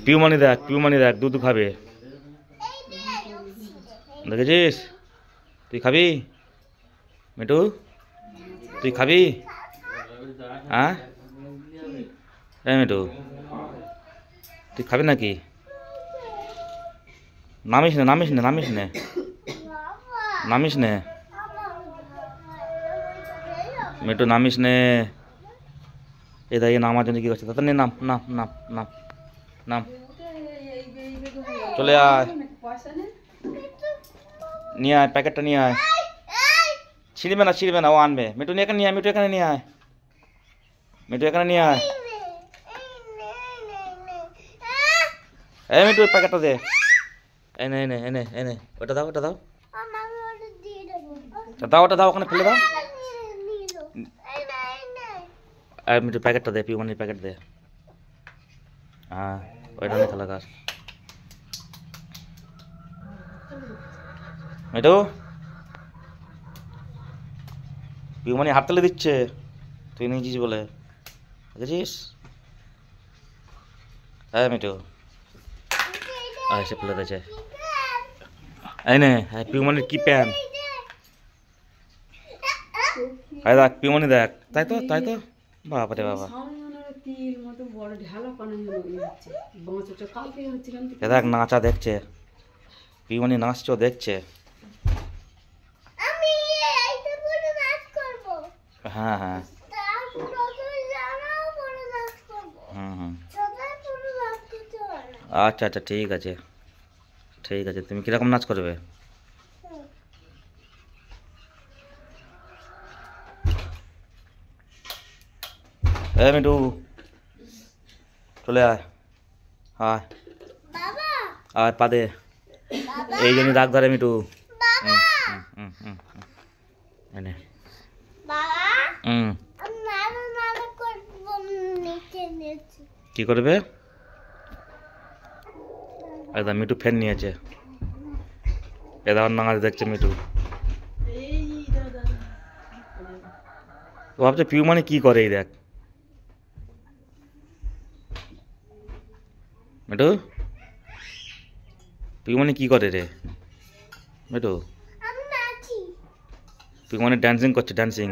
PayUMoney দেখ দুধ খাবে দেখেছিস তুই খাবি মিটু তুই খাবি হ্যাঁ মিটু তুই খাবি নাকি নামিস নে মিটু নামিস নে এই দাঁড়িয়ে নামার জন্য কি করছে তাড়াতাড়ি নাম নাম নাম নাম নাম চলে আয় নিয়ে আয় প্যাকেটটা নিয়ে আয় ছিঁড়বে না ও আনবে মিটু এখানে নিয়ে আয় মিটু এখানে নিয়ে আয় এই মিটু প্যাকেটটা দে এনে ওটা দাও ওটা দাও ওখানে ফেলে দাও আর মিটু প্যাকেটটা দে পিউমানির প্যাকেট দে হ্যাঁ ওইটা নিয়ে খেলা কর মিটু পিউমানি হাত তালে দিচ্ছে তুই নিয়েছিস বলে দেখেছিস হ্যাঁ মিটু এসে ফেলে দিয়েছে এই নে পিউমানির কি প্যান দেখ পিউমানি দেখ তাই তো বাবা রে বাবা দেখ নাচা দেখছে পিউমানি নাচছো দেখছে হ্যাঁ আচ্ছা ঠিক আছে তুমি কিরকম নাচ করবে মিটু চলে আয় পা দে এই জন্য রাগ ধরে মিটু কি করবে একদম মিটু ফ্যান নিয়েছে এবার নাচ দেখছে মিটু ভাবছে পিউমানি কি করে এই দেখ মিটু পিউমানি কি করে রে মিটু পিউমানি ডান্সিং করছে ডান্সিং